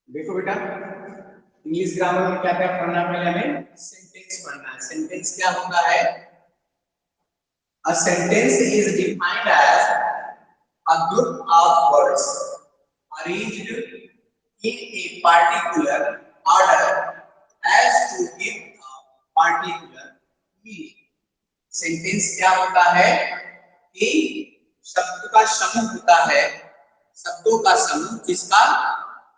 देखो बेटा, English grammar में क्या क्या पढ़ना है, पहले हमें सेंटेंस पढ़ना है। सेंटेंस क्या होता है? A sentence is defined as a group of words arranged in a particular order as to give a particular meaning. Sentence क्या होता है कि शब्द का समूह होता है, शब्दों का समूह, जिसका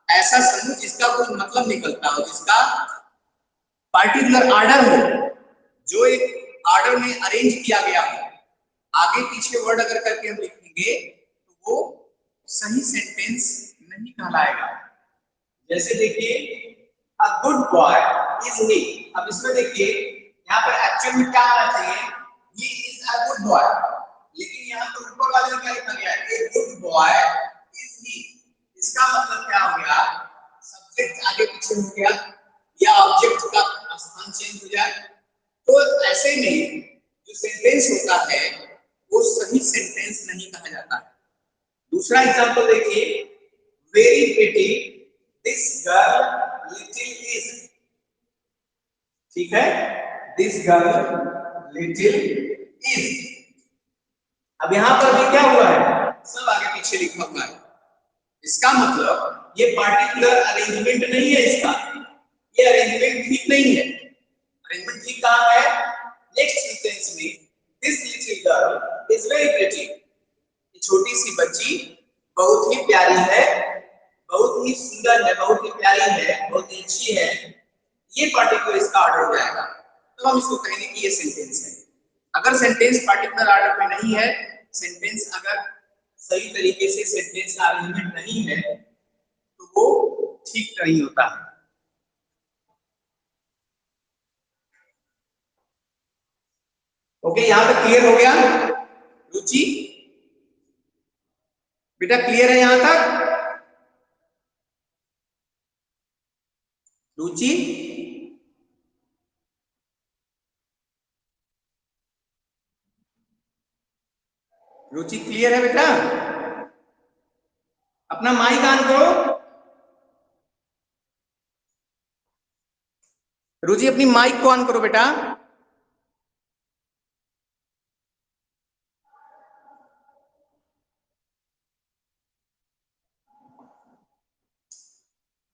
ऐसा समूह जिसका कोई मतलब निकलता हो, जिसका पार्टिकुलर ऑर्डर हो, जो एक ऑर्डर में अरेंज किया गया हो। आगे पीछे वर्ड अगर करके हम लिखेंगे तो वो सही सेंटेंस नहीं कहलाएगा। जैसे देखिए, a good boy is he. अब इसमें देखिए, यहाँ पर एक्चुअल में क्या आना चाहिए? He is a good boy, लेकिन यहाँ पर ऊपर वाले में क्या लिखा गया है? A good boy is he. इसका मतलब क्या हो गया? सब्जेक्ट आगे पीछे हो गया या ऑब्जेक्ट का स्थान चेंज हो जाए। तो ऐसे में जो सेंटेंस होता है वो सही सेंटेंस नहीं कहा जाता है। दूसरा एग्जांपल देखिए, very pretty this girl little is. ठीक है, दिस गर्ल लिटिल इज। अब यहां पर भी क्या हुआ है? सब आगे पीछे लिखा हुआ है। इसका मतलब ये पार्टिकुलर अरेंजमेंट नहीं है इसका, ये अरेंजमेंट ठीक नहीं है। अरेंजमेंट ठीक कहां है? नेक्स्ट सेंटेंस में, this little girl is very pretty. छोटी सी बच्ची बहुत ही प्यारी है, बहुत ही सुंदर है, बहुत ही प्यारी है, बहुत ही अच्छी है। ये पार्टिकुलर इसका ऑर्डर हो जाएगा, तो हम इसको कहेंगे कि ये सेंटेंस है। अगर सेंटेंस पार्टिकुलर ऑर्डर में नहीं है, सेंटेंस अगर सही तरीके से सेंटेंस का अरेंजमेंट नहीं है, तो वो ठीक नहीं होता है। ओके, यहां तक क्लियर हो गया रुचि? बेटा क्लियर है यहां तक रुचि? रुचि क्लियर है बेटा? अपना माइक ऑन करो। रुचि अपनी माइक को ऑन करो बेटा।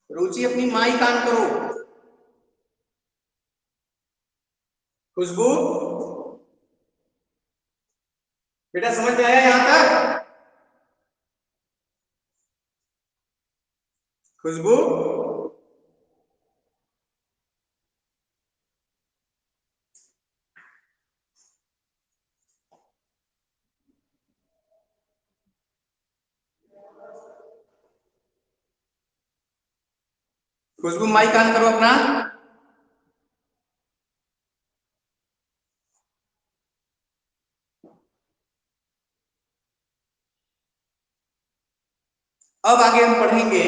रुचि अपनी माइक ऑन करो। खुशबू, बेटा समझ में आया यहां तक? खुशबू, खुशबू माइक ऑन करो अपना। अब आगे हम पढ़ेंगे।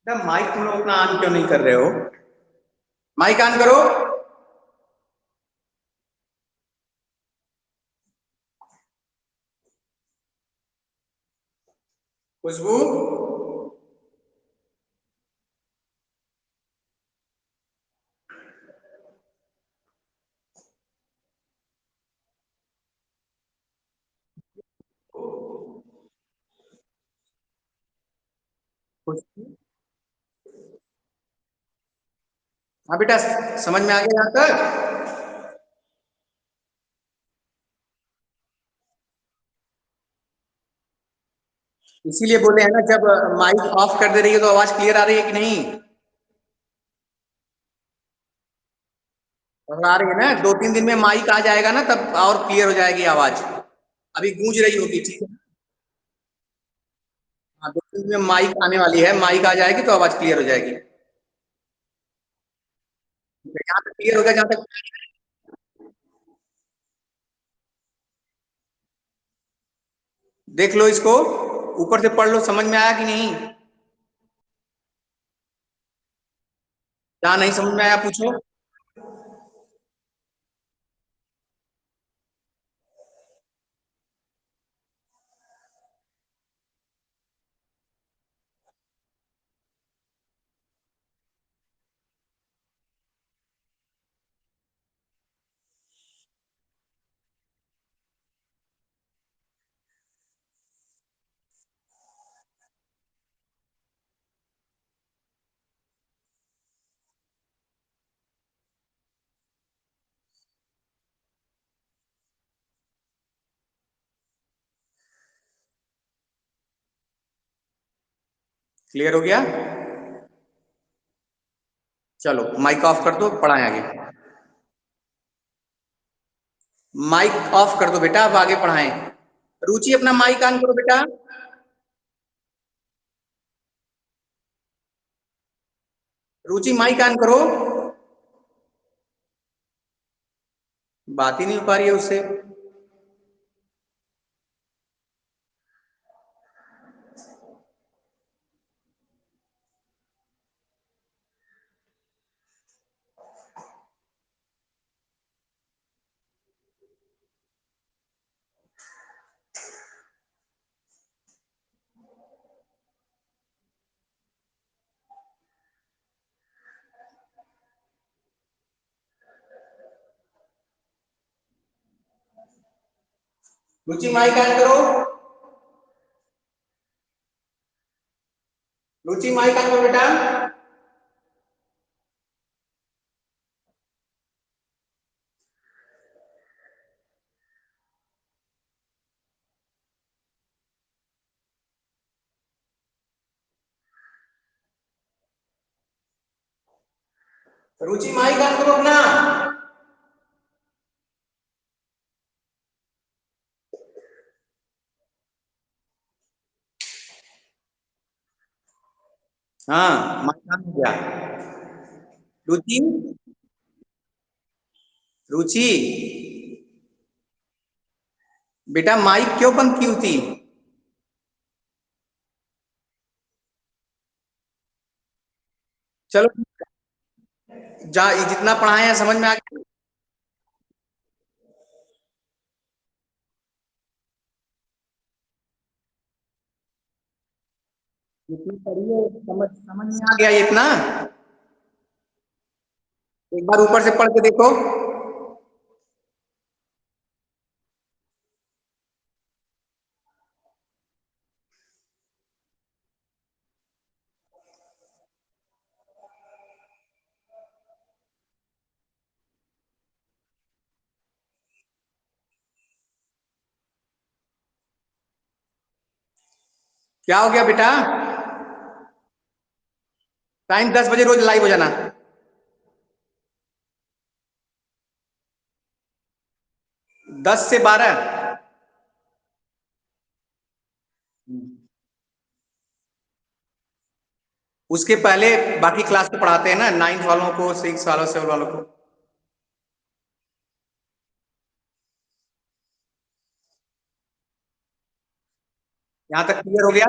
माइक तुम लोग अपना ऑन क्यों नहीं कर रहे हो? माइक ऑन करो। खुशबू, हाँ बेटा, समझ में आ गया यहां तक? इसीलिए बोले हैं ना, जब माइक ऑफ कर दे रही है तो आवाज क्लियर आ रही है कि नहीं? और आ रही है ना? 2-3 दिन में माइक आ जाएगा ना, तब और क्लियर हो जाएगी आवाज। अभी गूंज रही होगी, ठीक है? हाँ, 2-3 दिन में माइक आने वाली है, माइक आ जाएगी तो आवाज क्लियर हो जाएगी। यहाँ तक क्लियर हो गया जहां तक? देख लो इसको, ऊपर से पढ़ लो, समझ में आया कि नहीं? जहां नहीं समझ में आया पूछो। क्लियर हो गया? चलो माइक ऑफ कर दो, पढ़ाएं आगे। माइक ऑफ कर दो बेटा, अब आगे पढ़ाएं। रुचि अपना माइक ऑन करो बेटा। रुचि माइक ऑन करो। बात ही नहीं हो पा रही है उससे। रुचि माइक ऑन करो। रुचि माइक ऑन करो बेटा। रुचि माइक ऑन करो अपना। हाँ माइक ऑन हो गया। रुचि, रुचि बेटा माइक क्यों बंद की थी? चलो जा, जितना पढ़ाए हैं समझ में आ गया? जितनी पढ़ी है समझ समझ में आ गया ये इतना? एक बार ऊपर से पढ़ के देखो। क्या हो गया बेटा? टाइम 10 बजे रोज लाइव हो जाना। 10 से 12। उसके पहले बाकी क्लास को पढ़ाते हैं ना, 9th वालों को, 6 वालों, 7 वालों को। यहाँ तक क्लियर हो गया?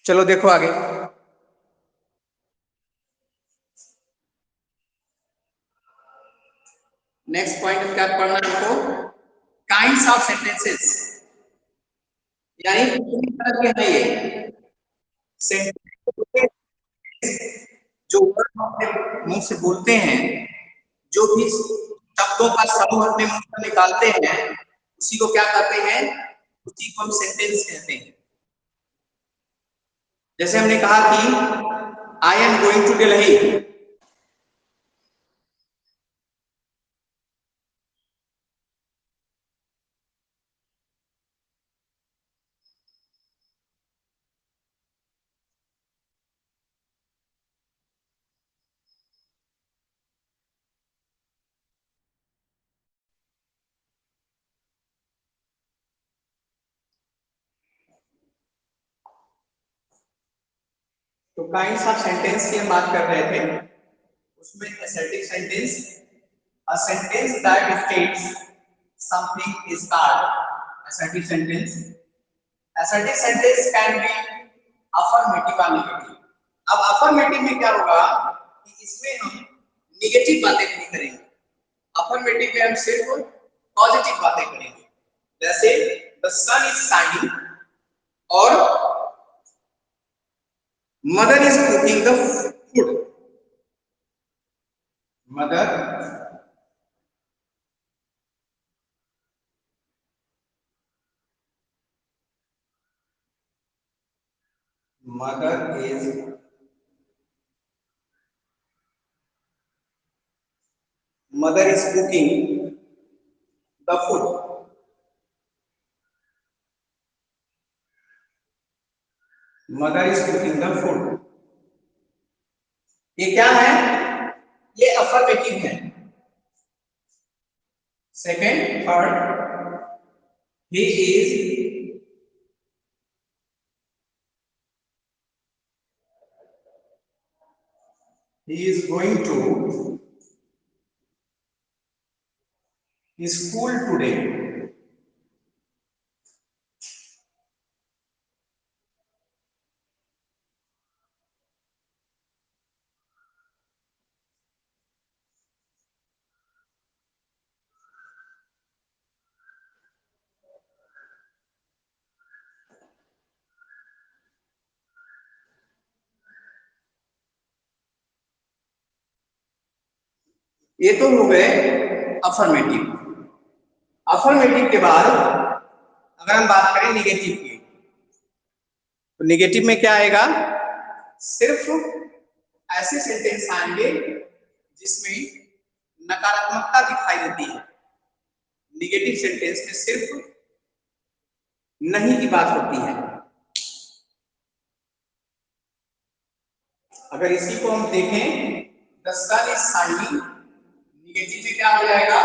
चलो देखो आगे। नेक्स्ट पॉइंट क्या पढ़ना है हमको? काइंड्स ऑफ सेंटेंसेस, यानी कितनी तरह के हैं ये सेंटेंस। जो वर्ड हम अपने मुंह से बोलते हैं, जो भी शब्दों का समूह अपने मुंह से निकालते हैं, उसी को क्या कहते हैं? उसी को हम सेंटेंस कहते हैं। जैसे हमने कहा कि I am going to Delhi. तो काइंड्स ऑफ सेंटेंस की हम बात कर रहे थे, उसमें assertive sentence, a sentence that states something is called assertive sentence. Assertive sentence can be affirmative or negative. अब affirmative में क्या होगा कि इसमें हम नेगेटिव बातें नहीं करेंगे, affirmative में हम सिर्फ पॉजिटिव बातें करेंगे। जैसे the sun is shining और mother is cooking the food. Mother mother is mother is cooking the food. Mother is cooking the food, ये क्या है? ये अफर्मेटिव है। Second, third, he is going to school today. ये तो हो गए अफर्मेटिव। अफर्मेटिव के बाद अगर हम बात करें निगेटिव की, तो निगेटिव में क्या आएगा? सिर्फ ऐसे सेंटेंस आएंगे जिसमें नकारात्मकता दिखाई देती है। निगेटिव सेंटेंस में सिर्फ नहीं की बात होती है। अगर इसी को हम देखें, the sun is shining, negative में क्या हो जाएगा?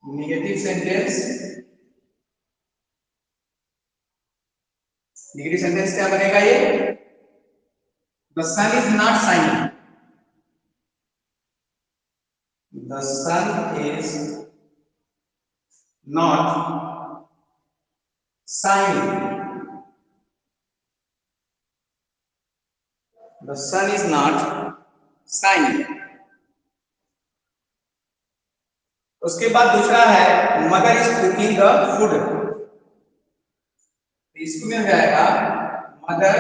निगेटिव सेंटेंस, निगेटिव सेंटेंस क्या बनेगा? ये the sun is not shining, the sun is not shining, the sun is not shining. उसके बाद दूसरा है mother is cooking the food, इसमें हो जाएगा mother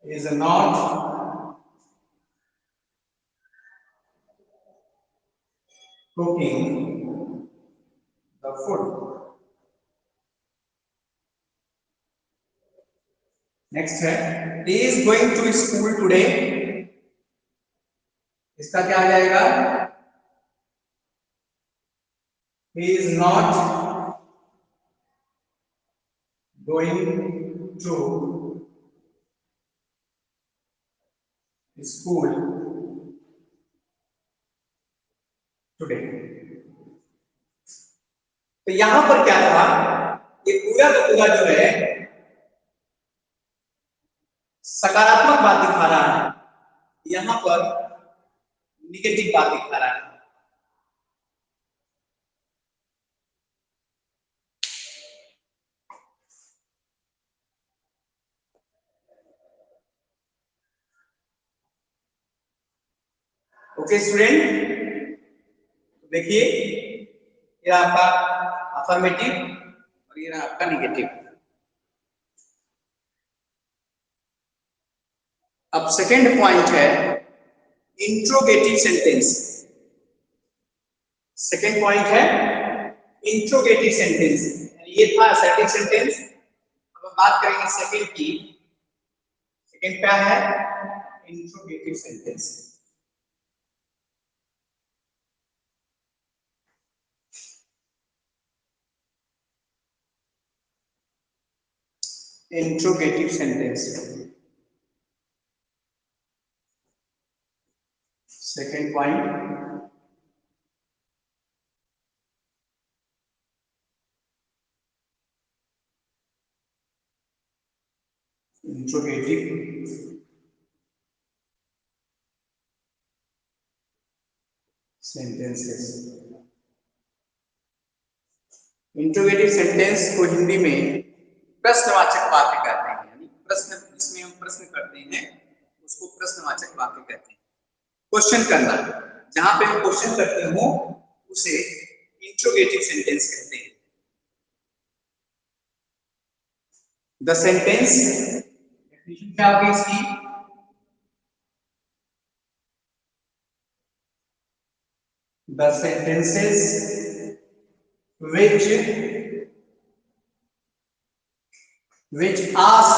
is not cooking the food. Next है he is going to school today, इसका क्या आ जाएगा? he is not going to school today। तो यहां पर क्या था? ये पूरा का पूरा जो है सकारात्मक बात दिखा रहा है, यहां पर निगेटिव बात दिखा रहा है। ओके स्टूडेंट, देखिए ये आपका अफर्मेटिव और ये आपका निगेटिव। अब सेकेंड पॉइंट है इंट्रोगेटिव सेंटेंस। सेकेंड पॉइंट है इंट्रोगेटिव सेंटेंस, ये था असर्टिव सेंटेंस। अब हम बात करेंगे सेकेंड की। सेकेंड क्या है? Interrogative sentence. Interrogative sentence, second point interrogative sentences. Interrogative sentence को हिंदी में प्रश्नवाचक वाक्य कहते हैं, यानी प्रश्न जिसमें हम प्रश्न करते हैं उसको प्रश्नवाचक वाक्य कहते हैं। क्वेश्चन करना, जहां पे हम क्वेश्चन करते हो उसे इंट्रोगेटिव सेंटेंस कहते हैं। द सेंटेंस डेफिनेशन क्या होगी इसकी? The sentences which ask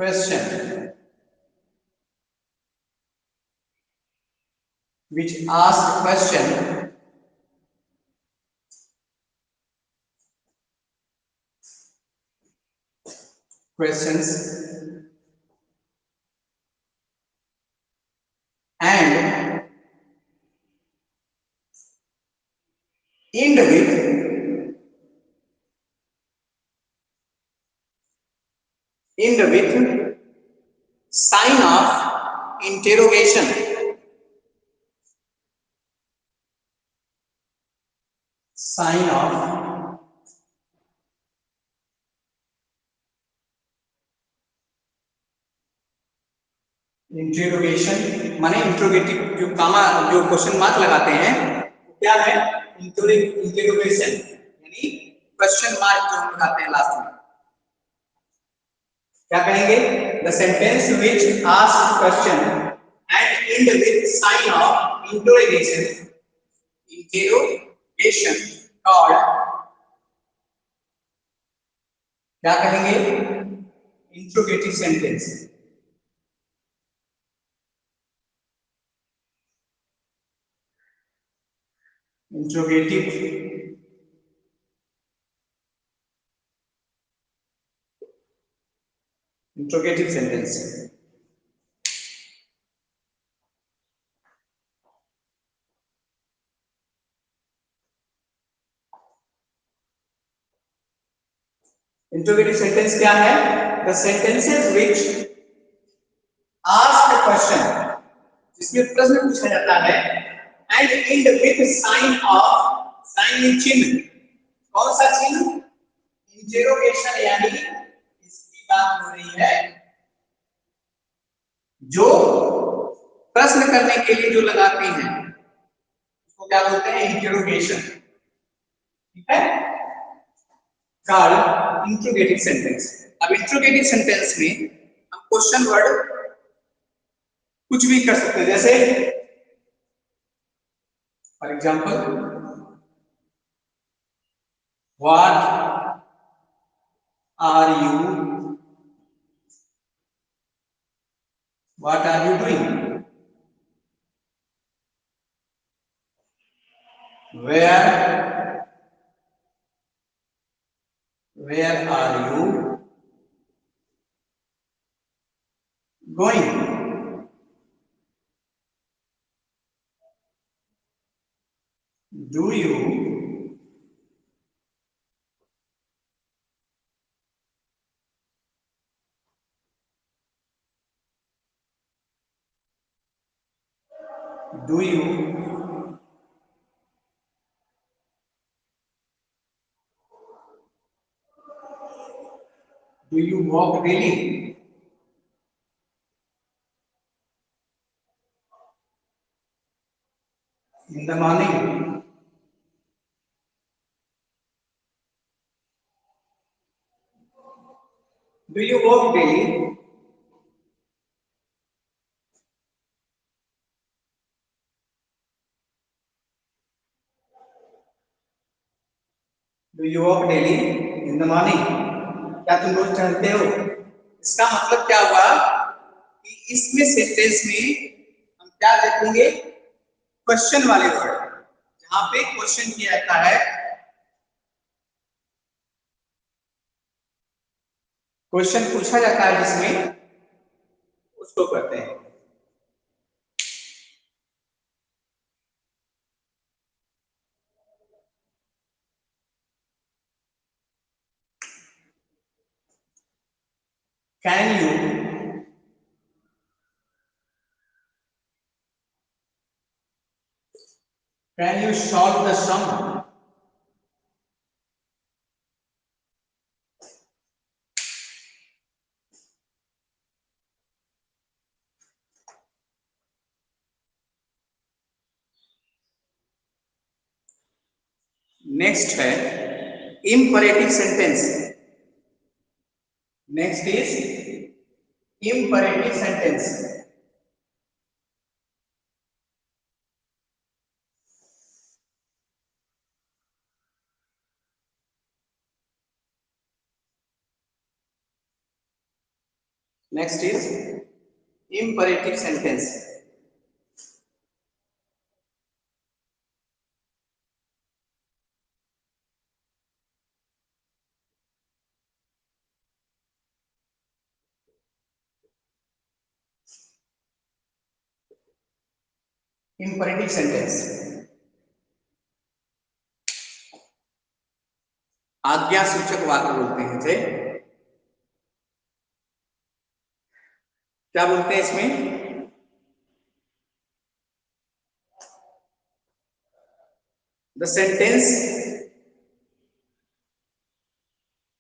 question which ask question questions and end with sign of interrogation. Sign of interrogation माने इंट्रोगेटिव जो कामा जो क्वेश्चन मार्क लगाते हैं वो क्या है इंटरोगेशन यानी क्वेश्चन मार्क जो हम लगाते हैं लास्ट में क्या कहेंगे the sentence which ask question and and with sign of interrogation called क्या कहेंगे interrogative sentence interrogative sentence interrogative sentence क्या है the sentences which ask a question जिसमें प्रश्न पूछा जाता है एंड एंड विद साइन चिन्ह कौन सा चिन्ह इंटरोगेशन यानी इसकी बात हो रही है जो प्रश्न करने के लिए जो लगाते हैं उसको क्या बोलते हैं इंटरोगेशन ठीक है कॉल्ड इंट्रोगेटिव सेंटेंस अब इंट्रोगेटिव सेंटेंस में हम क्वेश्चन वर्ड कुछ भी कर सकते हैं जैसे for example what are you doing where are you going do you do you walk daily in the morning do you walk daily in the morning क्या तुम रोज टहलते हो इसका मतलब क्या हुआ कि इसमें सेंटेंस में हम क्या देखेंगे क्वेश्चन वाले वर्ड जहां पे क्वेश्चन किया जाता है क्वेश्चन पूछा जाता है जिसमें उसको करते हैं can you solve the sum next है imperative sentence next is imperative sentence next is imperative sentence. imperative sentence आज्ञा सूचक वाक्य बोलते हैं थे। क्या बोलते हैं इसमें? द सेंटेंस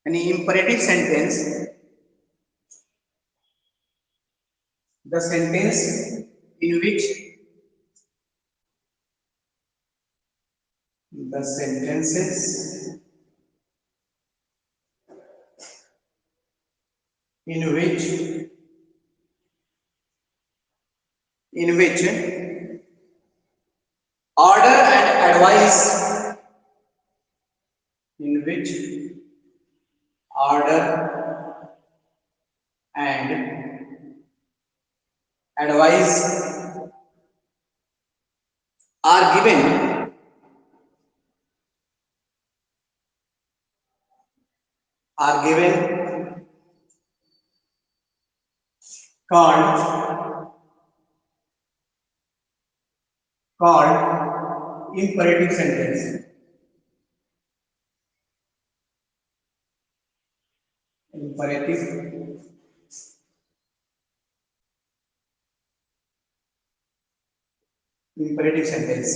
यानी imperative sentence, the sentence in which the sentences in which order and advice, in which order and advice are given, called imperative sentence. imperative imperative sentence.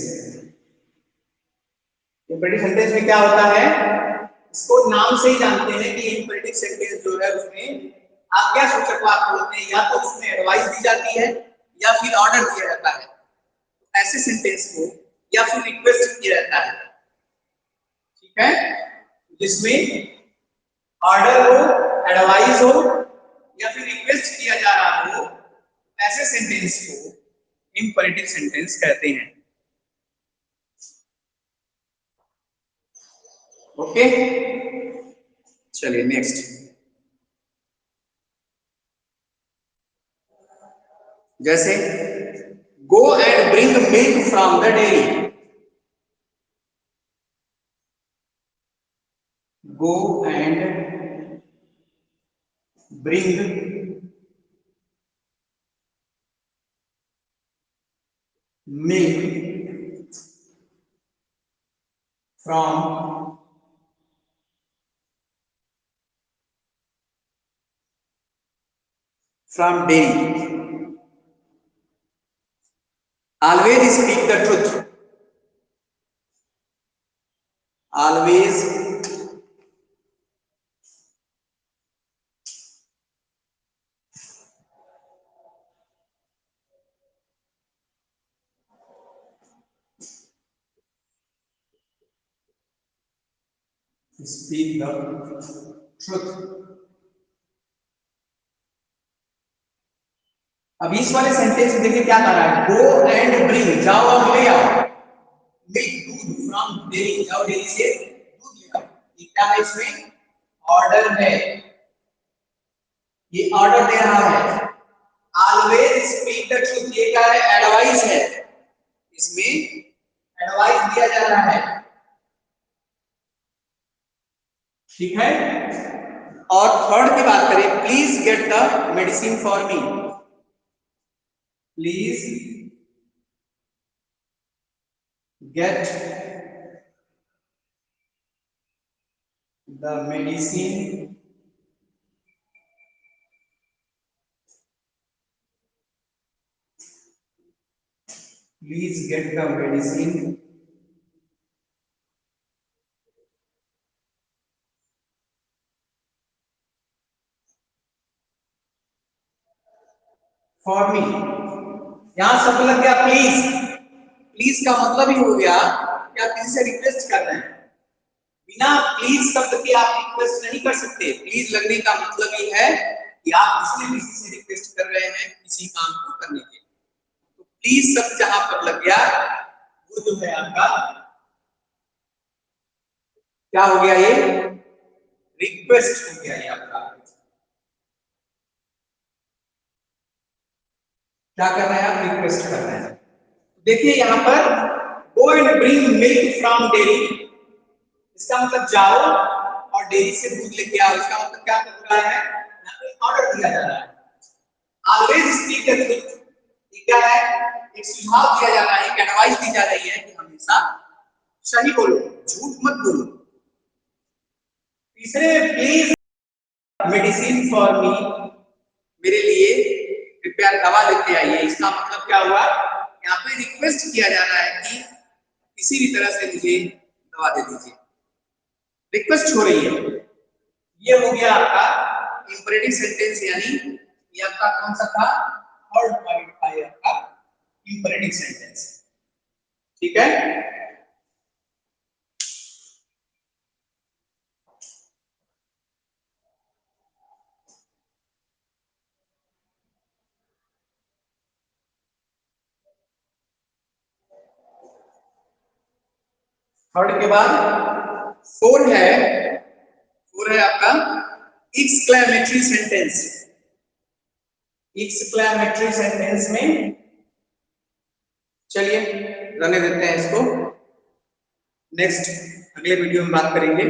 imperative sentence में क्या होता है, इसको नाम से ही जानते हैं कि imperative sentence जो है उसमें आज्ञा सूचक वाक्य होते हैं, या तो उसमें एडवाइस दी जाती है या फिर ऑर्डर दिया जाता है। ऐसे सेंटेंस को या फिर रिक्वेस्ट किया जाता है, ठीक है, जिसमें ऑर्डर हो, एडवाइस हो या फिर रिक्वेस्ट किया जा रहा हो, ऐसे सेंटेंस को इंपरेटिव सेंटेंस कहते हैं। ओके, चलिए नेक्स्ट। जैसे go and bring milk from the dairy, go and bring milk from dairy. Always speak the truth. Always speak the truth. अब इस वाले सेंटेंस में देखिए क्या कर रहा है, गो एंड ब्रिंग, जाओ और ले आओ, मिल्क दूध फ्रॉम डेयरी, जाओ डेयरी से दूध ले आओ। ये क्या है, इसमें ऑर्डर है, ये ऑर्डर दे रहा है। ऑलवेज स्पीक द ट्रूथ, ये क्या है, एडवाइस है, इसमें एडवाइस दिया जा रहा है, ठीक है। और थर्ड की बात करें, please get the medicine for me, please get the medicine please get the medicine for me. यहां सब लग गया प्लीज, प्लीज का मतलब ही हो गया कि आप किसी से रिक्वेस्ट कर रहे हैं, बिना प्लीज शब्द के आप रिक्वेस्ट नहीं कर सकते। प्लीज लगने का मतलब ये है कि आप किसी से रिक्वेस्ट कर रहे हैं किसी काम को करने के लिए। तो प्लीज शब्द जहां पर लग गया वो जो है आपका क्या हो गया, ये रिक्वेस्ट हो गया ये आपका। क्या करना है, आप रिक्वेस्ट करना है। देखिए यहाँ पर go and bring milk from dairy, इसका मतलब जाओ और डेयरी से दूध लेके आओ। इसका मतलब क्या हो रहा है, यहाँ पे ऑर्डर दिया जा रहा है। ऑलवेज स्पीक द ट्रुथ, ये क्या है, एक सुझाव दिया जा रहा है, एक एडवाइस दी जा रही है कि हमेशा सही बोलो, झूठ मत बोलो। तीसरे, प्लीज मेडिसिन फॉर मी, मेरे लिए कृपया दवा लेते आइए। इसका मतलब क्या हुआ, यहाँ पे रिक्वेस्ट किया जा रहा है कि किसी भी तरह से मुझे दवा दे दीजिए, रिक्वेस्ट हो रही है। ये हो गया आपका इंपरेटिव सेंटेंस, यानी ये आपका कौन सा था, थर्ड पॉइंट था ये आपका इंपरेटिव सेंटेंस। ठीक है, थर्ड के बाद फोर है, फोर है आपका एक्सक्लेमेटरी सेंटेंस। एक्सक्लेमेटरी सेंटेंस में चलिए रहने देते हैं इसको, नेक्स्ट अगले वीडियो में बात करेंगे।